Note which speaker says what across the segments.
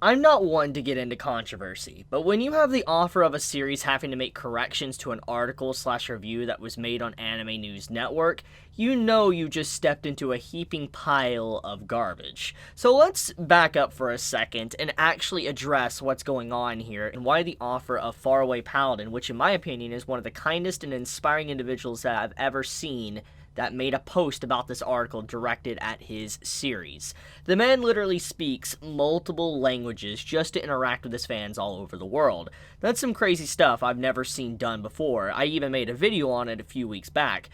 Speaker 1: I'm not one to get into controversy, but when you have the offer of a series having to make corrections to an article/review that was made on Anime News Network, you know you just stepped into a heaping pile of garbage. So let's back up for a second and actually address what's going on here and why the offer of Faraway Paladin, which in my opinion is one of the kindest and inspiring individuals that I've ever seen, that made a post about this article directed at his series. The man literally speaks multiple languages just to interact with his fans all over the world. That's some crazy stuff I've never seen done before. I even made a video on it a few weeks back.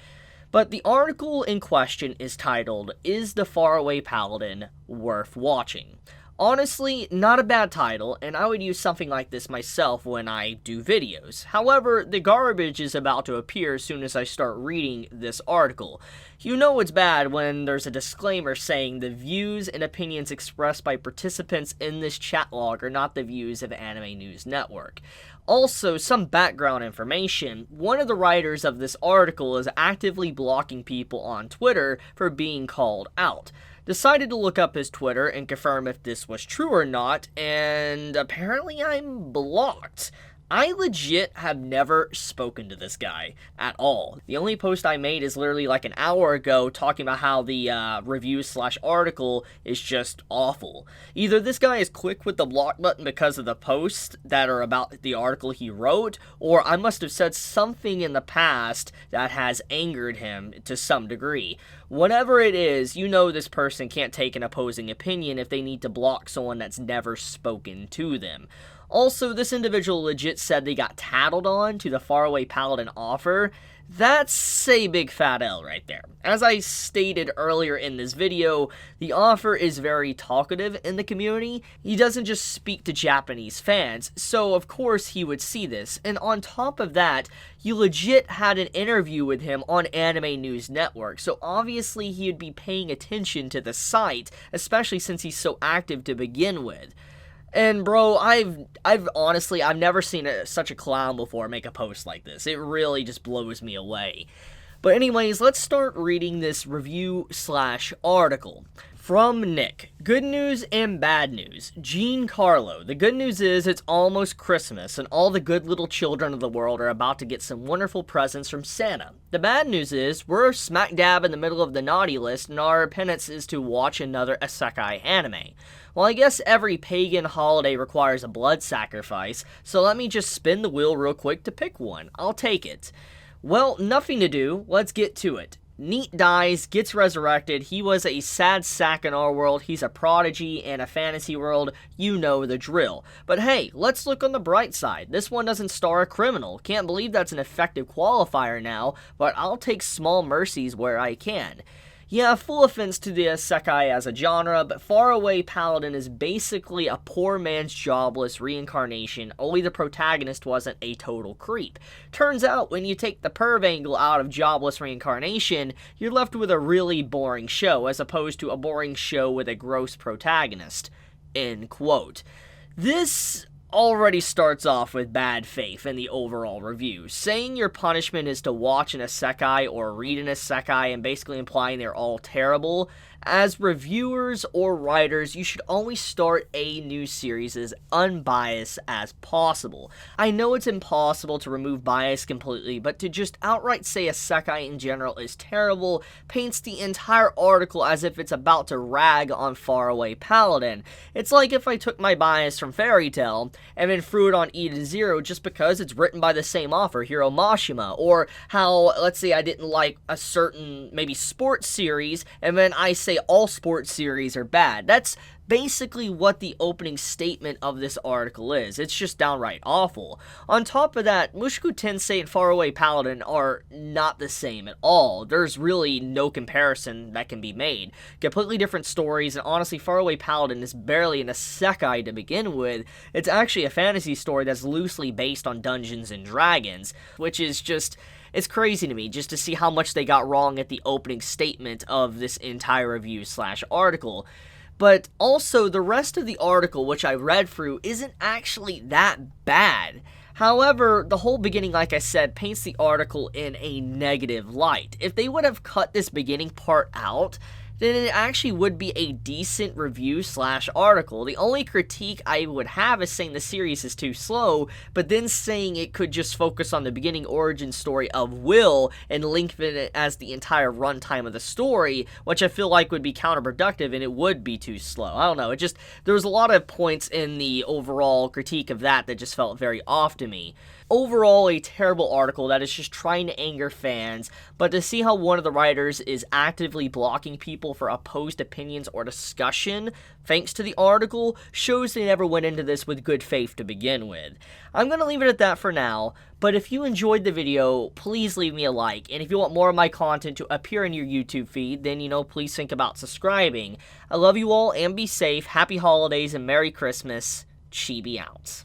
Speaker 1: But the article in question is titled, "Is the Faraway Paladin Worth Watching?" Honestly, not a bad title, and I would use something like this myself when I do videos. However, the garbage is about to appear as soon as I start reading this article. You know it's bad when there's a disclaimer saying the views and opinions expressed by participants in this chat log are not the views of Anime News Network. Also, some background information, one of the writers of this article is actively blocking people on Twitter for being called out. Decided to look up his Twitter and confirm if this was true or not, and apparently I'm blocked. I legit have never spoken to this guy at all. The only post I made is literally like an hour ago talking about how the review/article is just awful. Either this guy is quick with the block button because of the posts that are about the article he wrote, or I must have said something in the past that has angered him to some degree. Whatever it is, you know this person can't take an opposing opinion if they need to block someone that's never spoken to them. Also, this individual legit said they got tattled on to the Faraway Paladin offer. That's a big fat L right there. As I stated earlier in this video, the offer is very talkative in the community. He doesn't just speak to Japanese fans, so of course he would see this. And on top of that, you legit had an interview with him on Anime News Network, so obviously he would be paying attention to the site, especially since he's so active to begin with. And bro, I've honestly, I've never seen such a clown before make a post like this. It really just blows me away. But anyways, let's start reading this review/article. From Nick. Good news and bad news. Giancarlo. The good news is it's almost Christmas and all the good little children of the world are about to get some wonderful presents from Santa. The bad news is we're smack dab in the middle of the naughty list and our penance is to watch another Isekai anime. Well, I guess every pagan holiday requires a blood sacrifice, so let me just spin the wheel real quick to pick one. I'll take it. Well, nothing to do. Let's get to it. Neat dies, gets resurrected. He was a sad sack in our world. He's a prodigy in a fantasy world. You know the drill. But hey, let's look on the bright side. This one doesn't star a criminal. Can't believe that's an effective qualifier now, but I'll take small mercies where I can. Yeah, full offense to the Isekai as a genre, but Faraway Paladin is basically a poor man's Jobless reincarnation, only the protagonist wasn't a total creep. Turns out, when you take the perv angle out of Jobless Reincarnation, you're left with a really boring show, as opposed to a boring show with a gross protagonist. End quote. This already starts off with bad faith in the overall review. Saying your punishment is to watch an Isekai or read an Isekai and basically implying they're all terrible. As reviewers or writers, you should always start a new series as unbiased as possible. I know it's impossible to remove bias completely, but to just outright say Isekai in general is terrible paints the entire article as if it's about to rag on Faraway Paladin. It's like if I took my bias from Fairy Tail and then threw it on E to Zero just because it's written by the same author, Hiro Mashima, or how, let's say I didn't like a certain, maybe sports series, and then I say all sports series are bad. That's basically what the opening statement of this article is. It's just downright awful. On top of that, Mushoku Tensei and Faraway Paladin are not the same at all. There's really no comparison that can be made. Completely different stories, and honestly, Faraway Paladin is barely an isekai to begin with. It's actually a fantasy story that's loosely based on Dungeons and Dragons, which is just... it's crazy to me just to see how much they got wrong at the opening statement of this entire review/article. But also, the rest of the article, which I read through, isn't actually that bad. However, the whole beginning, like I said, paints the article in a negative light. If they would have cut this beginning part out, then it actually would be a decent review slash article. The only critique I would have is saying the series is too slow, but then saying it could just focus on the beginning origin story of Will and lengthen it as the entire runtime of the story, which I feel like would be counterproductive and it would be too slow. I don't know, there was a lot of points in the overall critique of that just felt very off to me. Overall, a terrible article that is just trying to anger fans, but to see how one of the writers is actively blocking people for opposed opinions or discussion, thanks to the article, shows they never went into this with good faith to begin with. I'm going to leave it at that for now, but if you enjoyed the video, please leave me a like, and if you want more of my content to appear in your YouTube feed, then, please think about subscribing. I love you all, and be safe, happy holidays, and Merry Christmas. Chibi out.